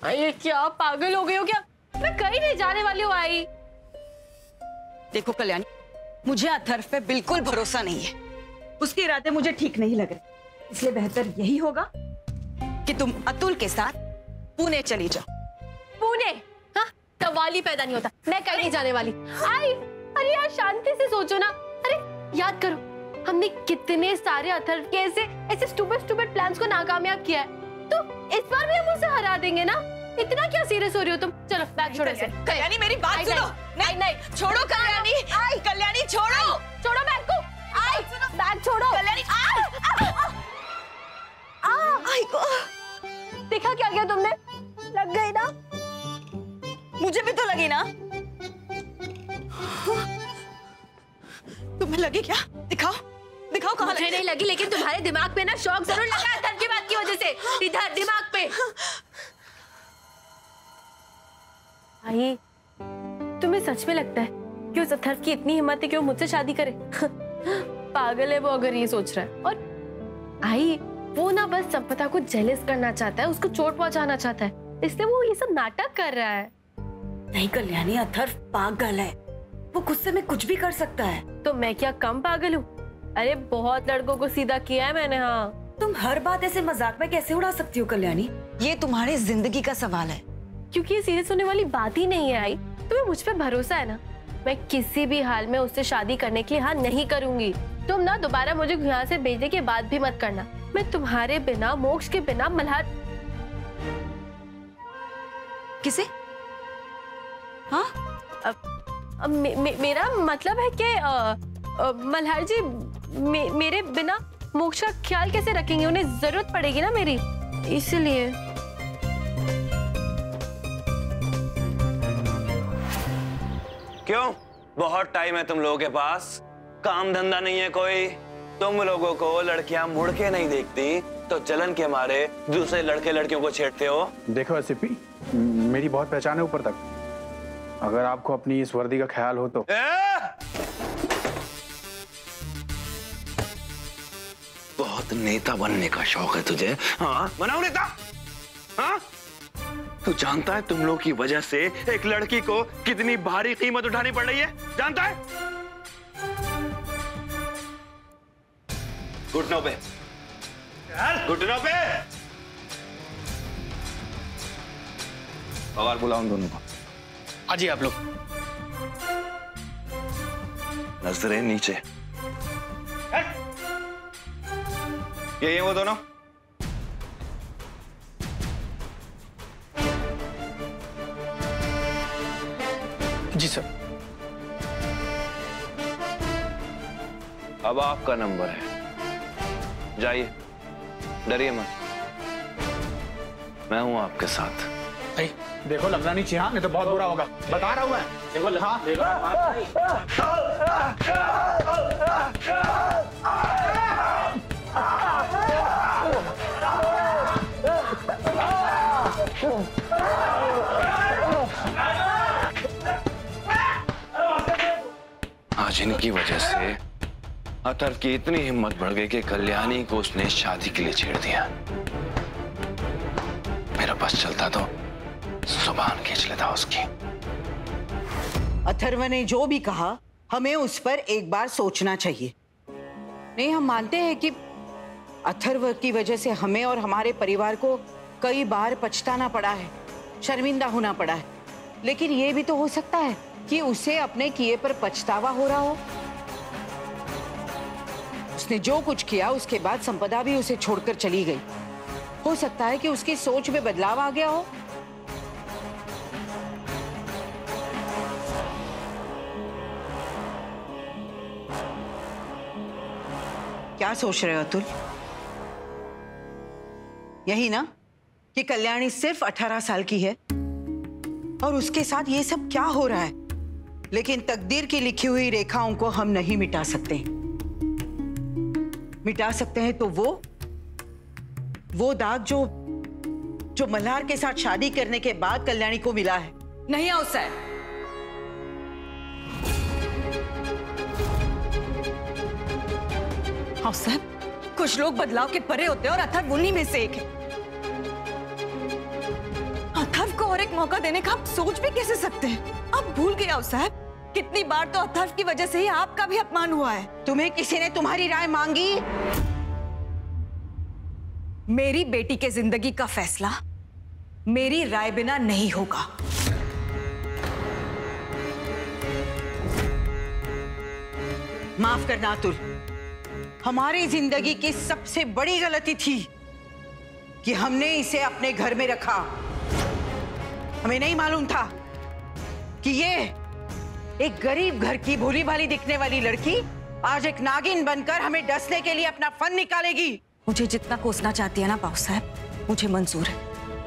ये क्या पागल हो गई हो क्या? मैं कहीं नहीं जाने वाली हूँ आई। देखो कल्याणी, मुझे अथर्व पे बिल्कुल भरोसा नहीं है। उसके इरादे मुझे ठीक नहीं लग रहे, इसलिए बेहतर यही होगा कि तुम अतुल के साथ पुणे चली जाओ। पुणे? हाँ, सवाल ही पैदा नहीं होता। मैं कहीं नहीं जाने वाली। आई, अरे यार शांति से सोचो ना। अरे याद करो, हमने कितने सारे अथर्व के ऐसे स्टूपिड प्लान्स को नाकामयाब किया है। तो इस बार भी हम उसे हरा देंगे ना। इतना क्या सीरियस हो रही हो तुम? चलो बैग छोड़ो इसे। कल्याणी मेरी बात सुनो। नहीं, छोड़ो कल्याणी। कल्याणी छोड़ो बैग को। बैग छोड़ो कल्याणी। देखा क्या किया तुमने? लग गई ना? मुझे भी तो लगी ना। तुम्हें लगी क्या? दिखाओ कहाँ मुझे नहीं लगी, लेकिन तुम्हारे दिमाग पे ना शौक जरूर लगा अथर्व की बात की वजह से। इधर दिमाग पे। आई, तुम्हें सच में लगता है कि उस अथर्व की इतनी हिम्मत है कि वो मुझसे शादी करे? पागल है वो अगर ये सोच रहा है। और आई, वो ना बस संपदा को जेलस करना चाहता है, उसको चोट पहुंचाना चाहता है, इसलिए वो ये सब नाटक कर रहा है। नहीं कल्याणी, अथर्व पागल है, वो गुस्से में कुछ भी कर सकता है। तो मैं क्या कम पागल हूँ? अरे बहुत लड़कों को सीधा किया है मैंने। हाँ, तुम हर बात ऐसे मजाक में कैसे उड़ा सकती हो कल्याणी? ये तुम्हारी जिंदगी का सवाल है। क्योंकि ये सीरियस होने वाली बात ही नहीं है। आई, तुम्हें मुझ पे भरोसा है ना? मैं किसी भी हाल में उससे शादी करने के लिए हाँ नहीं करूंगी। तुम ना दोबारा मुझे यहाँ से भेजने के बाद भी मत करना। मैं तुम्हारे बिना, मोक्ष के बिना मल्हार। किसे? हाँ? मेरा मतलब है कि मल्हार जी मेरे बिना मोक्ष का ख्याल कैसे रखेंगे? उन्हें जरूरत पड़ेगी ना मेरी, इसलिए। क्यों? बहुत टाइम है तुम लोगों के पास? काम धंधा नहीं है कोई? तुम लोगों को लड़कियां मुड़ के नहीं देखती तो जलन के मारे दूसरे लड़के लड़कियों को छेड़ते हो। देखो एसपी, मेरी बहुत पहचान है ऊपर तक। अगर आपको अपनी इस वर्दी का ख्याल हो तो। बहुत नेता बनने का शौक है तुझे? हाँ, बनाओ नेता। हाँ, तू जानता है तुम लोग की वजह से एक लड़की को कितनी भारी कीमत उठानी पड़ रही है? जानता है? घुटनों पे, घुटनों पे। पवार बुलाओ उन दोनों को। अजी आप लोग नजरें नीचे। ये वो दोनों। जी सर। अब आपका नंबर है, जाइए, डरिए मत, मैं हूं आपके साथ। देखो लगना नहीं चाहिए, नहीं तो बहुत बुरा होगा, बता रहा हूं मैं। देखो हाँ। आज इनकी वजह से अथर्व की इतनी हिम्मत बढ़ गई कि कल्याणी को उसने शादी के लिए छेड़ दिया। मेरा बस चलता तो जुबान खींच लेता उसकी। अथर्व ने जो भी कहा, हमें उस पर एक बार सोचना चाहिए। नहीं, हम मानते हैं कि अथर्व की वजह से हमें और हमारे परिवार को कई बार पछताना पड़ा है, शर्मिंदा होना पड़ा है, लेकिन ये भी तो हो सकता है कि उसे अपने किए पर पछतावा हो रहा हो। उसने जो कुछ किया उसके बाद संपदा भी उसे छोड़कर चली गई। हो सकता है कि उसकी सोच में बदलाव आ गया हो। क्या सोच रहे हो अतुल? यही ना कि कल्याणी सिर्फ 18 साल की है और उसके साथ ये सब क्या हो रहा है? लेकिन तकदीर की लिखी हुई रेखाओं को हम नहीं मिटा सकते। मिटा सकते हैं तो वो दाग जो मल्हार के साथ शादी करने के बाद कल्याणी को मिला है। नहीं अवसर, अवसर, कुछ लोग बदलाव के परे होते हैं और अथर्व उन्हीं में से एक है। अथर्व और एक मौका देने का आप सोच भी कैसे सकते हैं? आप भूल गए साहब, कितनी बार तो अथर्व की वजह से ही आपका भी अपमान हुआ है। तुम्हें किसी ने तुम्हारी राय मांगी? मेरी बेटी के जिंदगी का फैसला मेरी राय बिना नहीं होगा। माफ करना अतुल, हमारी जिंदगी की सबसे बड़ी गलती थी कि हमने इसे अपने घर में रखा। हमें नहीं मालूम था कि ये एक गरीब घर की भोली भाली दिखने वाली लड़की आज एक नागिन बनकर हमें डसने के लिए अपना फन निकालेगी। मुझे जितना कोसना चाहती है ना बाबू साहब, मुझे मंजूर है,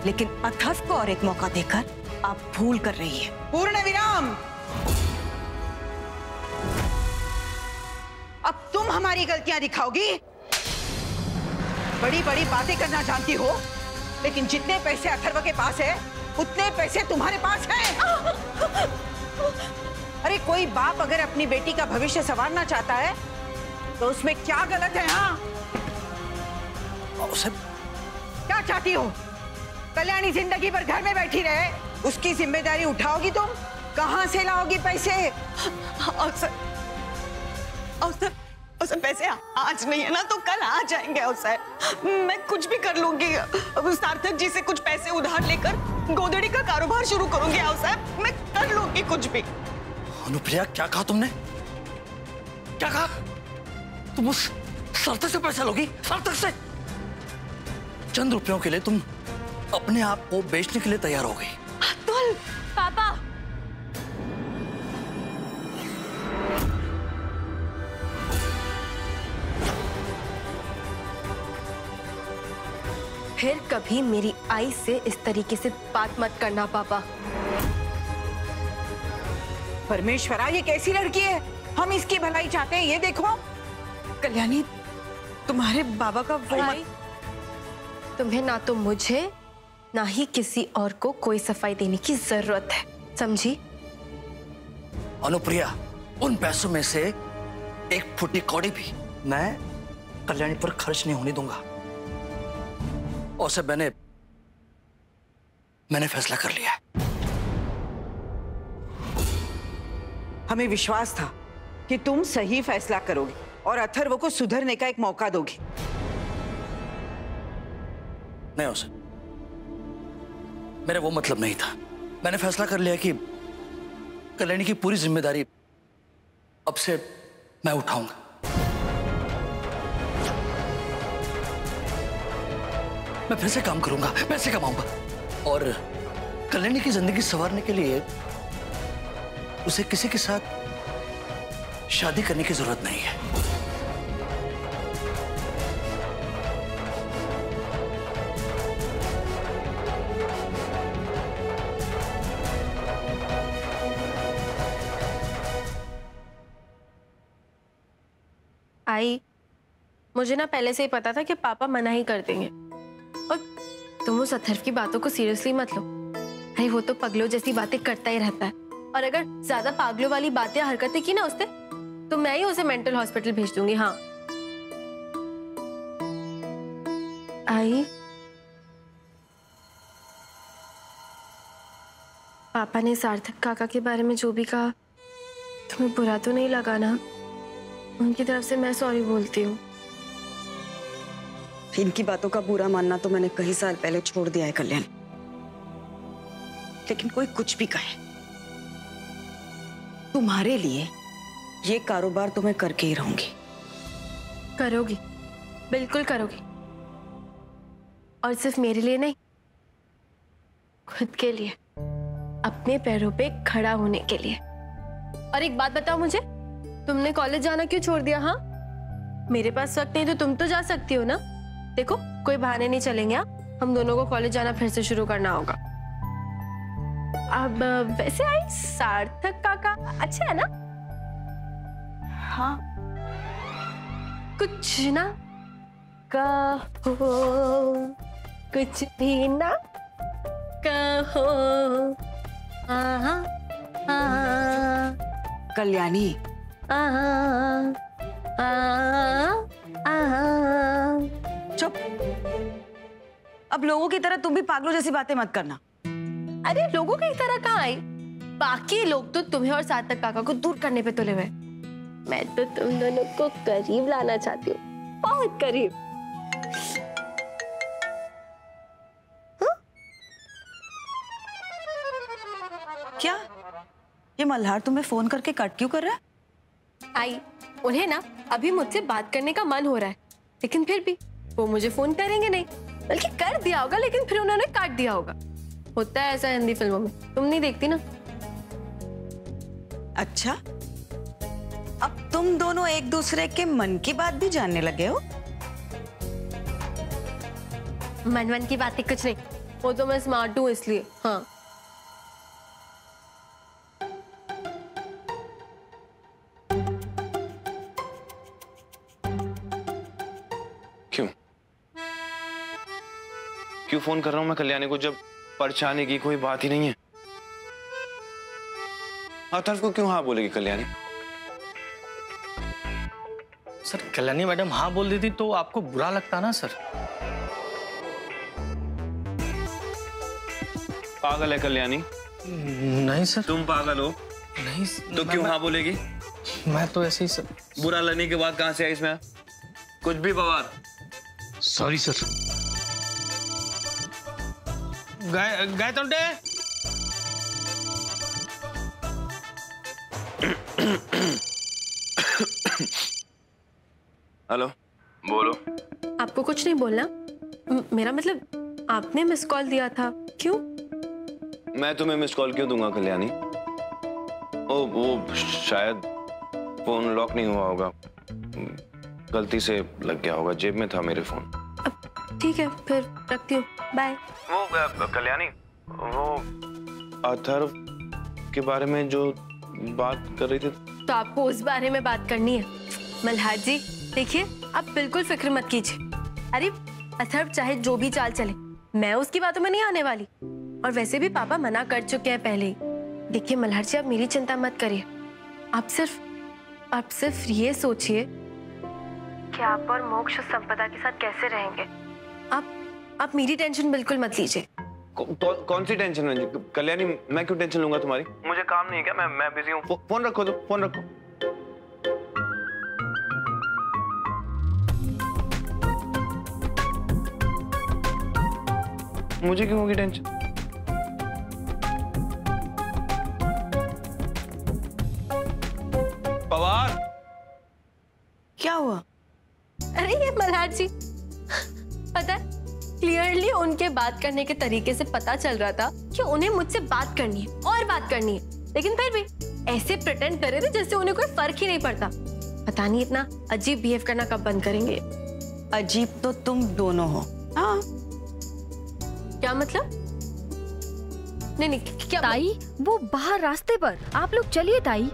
लेकिन अथर्व को और एक मौका देकर आप भूल कर रही है। पूर्ण विराम। अब तुम हमारी गलतियां दिखाओगी? बड़ी बड़ी बातें करना जानती हो, लेकिन जितने पैसे अथर्व के पास है उतने पैसे तुम्हारे पास हैं। अरे कोई बाप अगर अपनी बेटी का भविष्य संवारना चाहता है तो उसमें क्या गलत है? हाँ, क्या चाहती हो? कल्याणी जिंदगी भर घर में बैठी रहे, उसकी जिम्मेदारी उठाओगी तुम? कहां से लाओगी पैसे? औसर पैसे आज नहीं है ना तो कल आ जाएंगे। औसर मैं कुछ भी कर लूंगी। अब सार्थक जी से कुछ पैसे उधार लेकर गोदड़ी का कारोबार शुरू करूंगी। औसर मैं कर लूंगी कुछ भी। अनुप्रिया, क्या कहा तुमने? क्या कहा? तुम उस सार्थक से पैसा लोगी? सार्थक से? चंद रुपयों के लिए तुम अपने आप को बेचने के लिए तैयार हो गई? अतुल, पापा। फिर कभी मेरी आई से इस तरीके से बात मत करना पापा। परमेश्वरा, ये कैसी लड़की है? हम इसकी भलाई चाहते हैं, ये देखो। कल्याणी, तुम्हारे बाबा का वो आई, तुम्हें ना तो मुझे ना ही किसी और को कोई सफाई देने की जरूरत है, समझी? अनुप्रिया, उन पैसों में से एक फुटी कौड़ी भी मैं कल्याणी पर खर्च नहीं होने दूंगा। और सब मैंने फैसला कर लिया है। हमें विश्वास था कि तुम सही फैसला करोगे और अथर्व को सुधरने का एक मौका दोगे। नहीं, उसे मेरा वो मतलब नहीं था। मैंने फैसला कर लिया कि कल्याणी की पूरी जिम्मेदारी अब से मैं उठाऊंगा। मैं फिर से काम करूंगा, पैसे कमाऊंगा और कल्याणी की जिंदगी संवारने के लिए उसे किसी के साथ शादी करने की जरूरत नहीं है। आई, मुझे ना पहले से ही पता था कि पापा मना ही कर देंगे, और तुम उस अथर्व की बातों को सीरियसली मत लो। अरे वो तो पगलों जैसी बातें करता ही रहता है, और अगर ज्यादा पागलों वाली बातें हरकतें की ना उसने, तो मैं ही उसे मेंटल हॉस्पिटल भेज दूंगी। हाँ आई, पापा ने सार्थक काका के बारे में जो भी कहा, तुम्हें बुरा तो नहीं लगा ना? उनकी तरफ से मैं सॉरी बोलती हूँ। इनकी बातों का बुरा मानना तो मैंने कई साल पहले छोड़ दिया है कल्याण, लेकिन कोई कुछ भी कहे, तुम्हारे लिए ये कारोबार तो मैं करके ही रहूंगी। करोगी, बिल्कुल करोगी, और सिर्फ मेरे लिए नहीं, खुद के लिए, अपने पैरों पे खड़ा होने के लिए। और एक बात बताओ मुझे, तुमने कॉलेज जाना क्यों छोड़ दिया? हाँ, मेरे पास वक्त नहीं तो तुम तो जा सकती हो ना। देखो, कोई बहाने नहीं चलेंगे। हम दोनों को कॉलेज जाना फिर से शुरू करना होगा। अब वैसे आई, सार्थक काका अच्छा है ना? हाँ, कुछ ना कहो, कुछ भी ना कहो। हाँ, कल्याणी, चुप। अब लोगों की तरह तुम भी पागलों जैसी बातें मत करना। अरे लोगों की तरह कहाँ आई? बाकी लोग तो तुम्हें और सार्थक काका को दूर करने पे तुले हुए। मैं तो तुम दोनों को करीब लाना चाहती हूँ, बहुत करीब। क्या ये मल्हार तुम्हें फोन करके कट क्यों कर रहा है? आई, उन्हें ना अभी मुझसे बात करने का मन हो रहा है, लेकिन फिर भी वो मुझे फोन करेंगे नहीं, बल्कि कर दिया होगा लेकिन फिर उन्होंने काट दिया होगा। होता है ऐसा हिंदी फिल्मों में, तुम नहीं देखती ना। अच्छा, अब तुम दोनों एक दूसरे के मन की बात भी जानने लगे हो? मन की बातें कुछ नहीं, वो तो मैं स्मार्ट हूँ इसलिए। हाँ, क्यों फोन कर रहा हूं मैं कल्याणी को, जब परेशानी की कोई बात ही नहीं है? अथर्व को क्यों हाँ बोलेगी कल्याणी? सर कल्याणी मैडम हाँ बोल देती तो आपको बुरा लगता ना सर? पागल है कल्याणी? नहीं सर। तुम पागल हो? नहीं तो क्यों हाँ बोलेगी? मैं तो ऐसे ही सर। बुरा लगने के बाद कहां से आई इसमें कुछ भी बवाल? Sorry sir. गए तोंटे? हेलो, बोलो। आपको कुछ नहीं बोलना? मेरा मतलब आपने मिस कॉल दिया था, क्यों? मैं तुम्हें मिस कॉल क्यों दूंगा कल्याणी? वो शायद फोन लॉक नहीं हुआ होगा, गलती से लग गया होगा, जेब में था मेरे फोन। ठीक है, फिर रखती हूँ, बाय। वो कल्याणी, वो अथर्व के बारे में जो बात कर रही थी, तो आपको उस बारे में बात करनी है? मल्हार जी देखिए, आप बिल्कुल फिक्र मत कीजिए। अरे अथर्व चाहे जो भी चाल चले, मैं उसकी बातों में नहीं आने वाली, और वैसे भी पापा मना कर चुके हैं पहले ही। देखिए मल्हार जी, आप मेरी चिंता मत करिए, आप सिर्फ ये सोचिए कि आप और मोक्ष संपदा के साथ कैसे रहेंगे। आप मेरी टेंशन बिल्कुल मत लीजिए। कौन सी टेंशन है कल्याणी? मैं क्यों टेंशन लूंगा तुम्हारी? मुझे काम नहीं है क्या? मैं बिजी हूँ। फोन रखो, तो फोन रखो। मुझे क्यों होगी टेंशन? पवार, क्या हुआ? अरे ये मल्हार जी, पता है क्लियरली उनके बात करने के तरीके से पता चल रहा था कि उन्हें मुझसे बात करनी है और बात करनी है, लेकिन फिर भी ऐसे प्रिटेंड कर रहे थे जैसे उन्हें कोई फर्क ही नहीं पड़ता। पता नहीं इतना अजीब बिहेव करना कब बंद करेंगे। अजीब तो तुम दोनों हो। हाँ, क्या मतलब? नहीं क्या? ताई वो बाहर रास्ते पर, आप लोग चलिए ताई।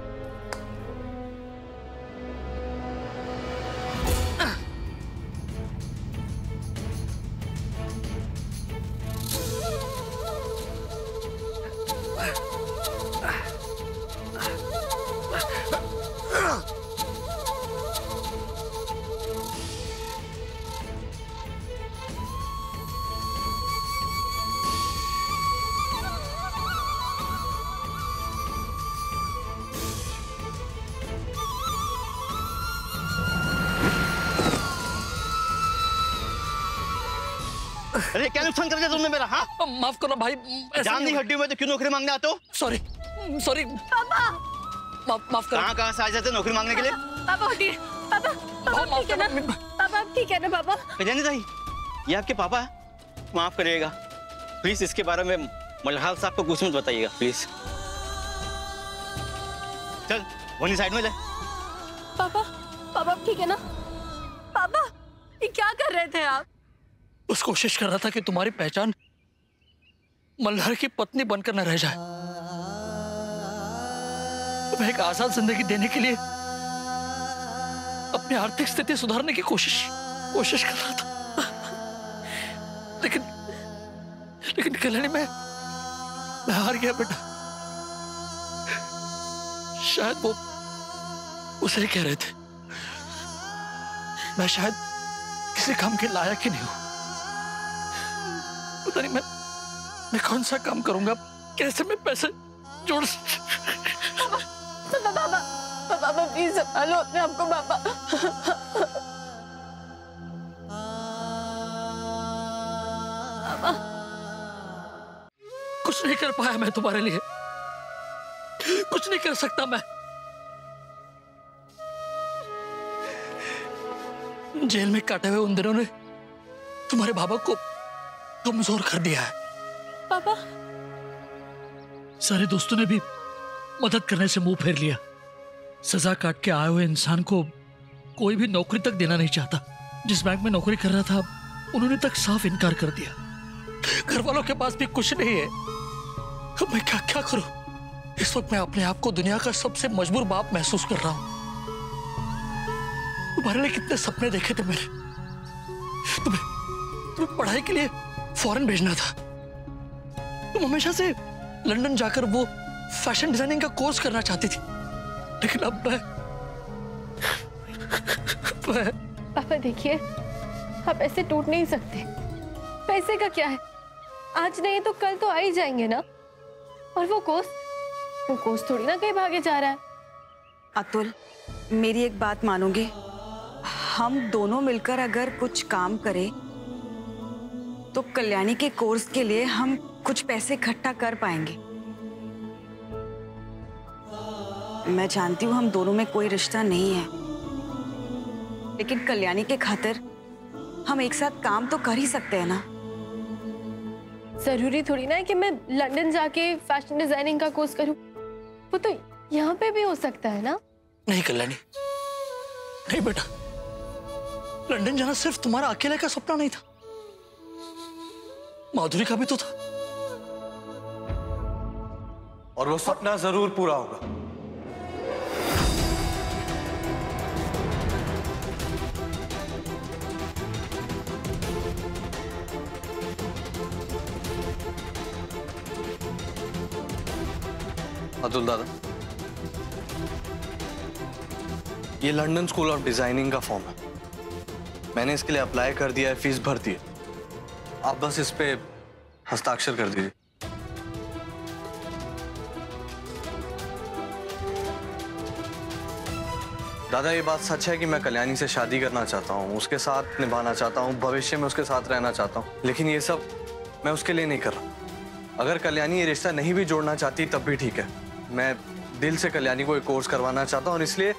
अरे क्या नुकसान कर दिया तुमने मेरा? हाँ माफ करो भाई, जान नहीं हड्डियों में तो क्यों नौकरी मांगने आते हो? सॉरी सॉरी पापा, माफ करो। कहाँ से आ जाते नौकरी मांगने के लिए? पापा उठिए। पापा ठीक है ना? पापा ठीक है ना? पापा कल्याणी ताई, ये आपके पापा है? माफ करिएगा प्लीज, इसके बारे में मल्हार साहब को कुछ मत बताइएगा प्लीज। चल वहीं साइड में ले। पापा ठीक है ना? पापा ये क्या कर रहे थे आप? बस कोशिश कर रहा था कि तुम्हारी पहचान मल्हार की पत्नी बनकर न रह जाए। तुम्हें एक आजाद जिंदगी देने के लिए अपनी आर्थिक स्थिति सुधारने की कोशिश कर रहा था, लेकिन कल्याणी मैं हार गया बेटा। शायद वो उसे कह रहे थे, मैं शायद किसी काम के लायक ही नहीं हूं। पता नहीं मैं कौन सा काम करूंगा कैसे मैं पैसे जोड़ पापा प्लीज संभालो अपने आपको पापा। कुछ नहीं कर पाया मैं तुम्हारे लिए, कुछ नहीं कर सकता मैं। जेल में काटे हुए उन दिनों ने तुम्हारे बाबा को कमजोर कर दिया है। पापा सारे दोस्तों ने भी मदद करने से मुंह फेर लिया। सजा काट के आए हुए इंसान को कोई भी नौकरी तक देना नहीं चाहता। जिस बैंक में नौकरी कर रहा था उन्होंने तक साफ इनकार कर दिया। घर वालों के पास भी कुछ नहीं है। अब मैं क्या क्या करूं? इस वक्त मैं अपने आप को दुनिया का सबसे मजबूर बाप महसूस कर रहा हूं। तुम्हारे लिए कितने सपने देखे थे मैंने। तुम्हें पढ़ाई के लिए फॉरेन भेजना था। तुम हमेशा से लंदन जाकर वो फैशन डिजाइनिंग का कोर्स करना चाहती थी, लेकिन अब मैं पापा देखिए, आप ऐसे टूट नहीं सकते। पैसे का क्या है, आज नहीं तो कल तो आ ही जाएंगे ना। और वो कोर्स थोड़ी ना कहीं भागे जा रहा है। अतुल, मेरी एक बात मानोगे? हम दोनों मिलकर अगर कुछ काम करें तो कल्याणी के कोर्स के लिए हम कुछ पैसे इकट्ठा कर पाएंगे। मैं जानती हूँ हम दोनों में कोई रिश्ता नहीं है, लेकिन कल्याणी के खातिर हम एक साथ काम तो कर ही सकते हैं ना। जरूरी थोड़ी ना है कि मैं लंदन जाके फैशन डिजाइनिंग का कोर्स करूं। वो तो यहाँ पे भी हो सकता है ना। नहीं कल्याणी, नहीं बेटा, लंदन जाना सिर्फ तुम्हारा अकेले का सपना नहीं था, माधुरी का भी तो था। और वो सपना जरूर पूरा होगा। अतुल दादा, ये लंदन स्कूल ऑफ डिजाइनिंग का फॉर्म है। मैंने इसके लिए अप्लाई कर दिया है, फीस भर दी है। आप बस इस पे हस्ताक्षर कर दीजिए। दादा, ये बात सच है कि मैं कल्याणी से शादी करना चाहता हूँ, उसके साथ निभाना चाहता हूँ, भविष्य में उसके साथ रहना चाहता हूँ, लेकिन ये सब मैं उसके लिए नहीं कर रहा। अगर कल्याणी ये रिश्ता नहीं भी जोड़ना चाहती तब भी ठीक है। मैं दिल से कल्याणी को एक कोर्स करवाना चाहता हूँ और इसलिए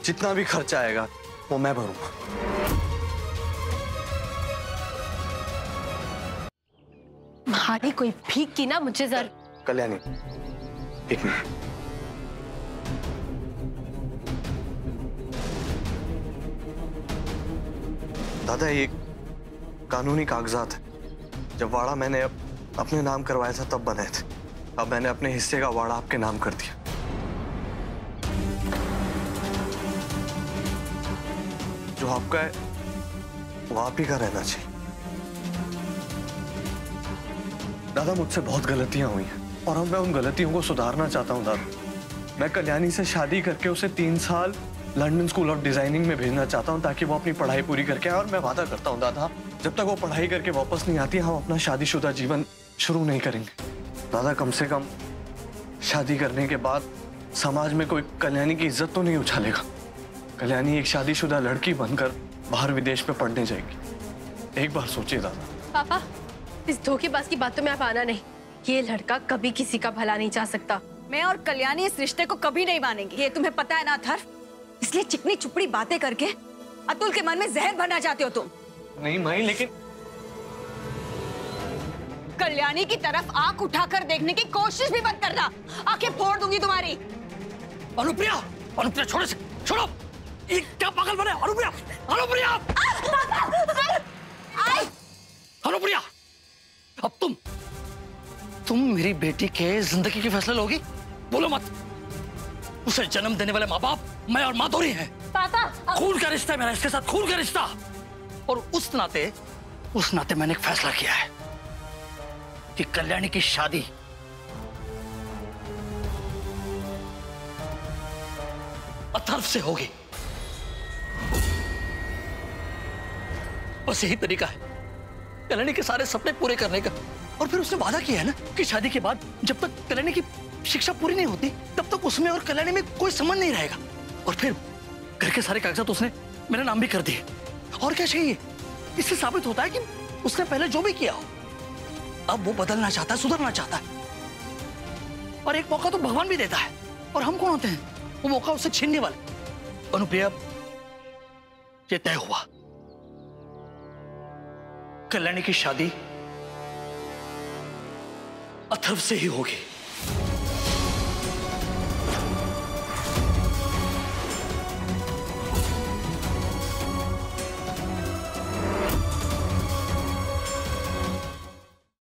जितना भी खर्चा आएगा वो मैं भरूंगा। तुम्हारी कोई भीख की ना मुझे जर। कल्याणी, एक मिनट। दादा, ये कानूनी कागजात है। जब वाड़ा मैंने अपने नाम करवाया था तब बने थे। अब मैंने अपने हिस्से का वाड़ा आपके नाम कर दिया। जो आपका है वो आप ही का रहना चाहिए। दादा, मुझसे बहुत गलतियां हुई हैं और अब मैं उन गलतियों को सुधारना चाहता हूं। दादा, मैं कल्याणी से शादी करके उसे 3 साल लंदन स्कूल ऑफ डिजाइनिंग में भेजना चाहता हूं ताकि वो अपनी पढ़ाई पूरी करके आए। और मैं वादा करता हूं दादा, जब तक वो पढ़ाई करके वापस नहीं आती हम अपना शादीशुदा जीवन शुरू नहीं करेंगे। दादा, कम से कम शादी करने के बाद समाज में कोई कल्याणी की इज्जत तो नहीं उछालेगा। कल्याणी एक शादीशुदा लड़की बनकर बाहर विदेश में पढ़ने जाएगी। एक बार सोचिए दादा। पापा, इस धोखेबाज की बातों में आप आना नहीं। ये लड़का कभी किसी का भला नहीं चाह सकता। मैं और कल्याणी इस रिश्ते को कभी नहीं मानेंगे, ये तुम्हें पता है ना अथर्व। इसलिए चिकनी चुपड़ी बातें करके अतुल के मन में जहर भरना चाहते हो तुम। नहीं माई, लेकिन कल्याणी की तरफ आंख उठाकर देखने की कोशिश भी मत करना, आंखें फोड़ दूंगी तुम्हारी। अनुप्रिया, अनुप्रिया छोड़ो से, छोड़ो। ये क्या पागल बने? अनुप्रिया, अनुप्रिया, अनुप्रिया, अब तुम मेरी बेटी के जिंदगी की फैसला लोगी? बोलो मत। उसे जन्म देने वाले माँ बाप मैं और माधुरी हैं। पापा, खून का रिश्ता है मेरा इसके साथ, खून का रिश्ता। और उस नाते मैंने एक फैसला किया है कि कल्याणी की शादी अथर्व से होगी। बस यही तरीका है कल्याणी के सारे सपने पूरे करने का। और फिर उसने वादा किया है ना कि शादी के बाद जब तक कल्याणी की शिक्षा पूरी नहीं होती तब तक उसमें और कल्याणी में कोई संबंध नहीं रहेगा। और फिर घर के सारे कागजात उसने मेरा नाम भी कर दिए। और क्या चाहिए? इससे साबित होता है कि उसने पहले जो भी किया हो अब वो बदलना चाहता है, सुधरना चाहता है। और एक मौका तो भगवान भी देता है, और हम कौन होते हैं वो मौका उससे छीनने वाले। अनुप्रिया, ये तय हुआ, कल्याणी की शादी अथर्व से ही होगी।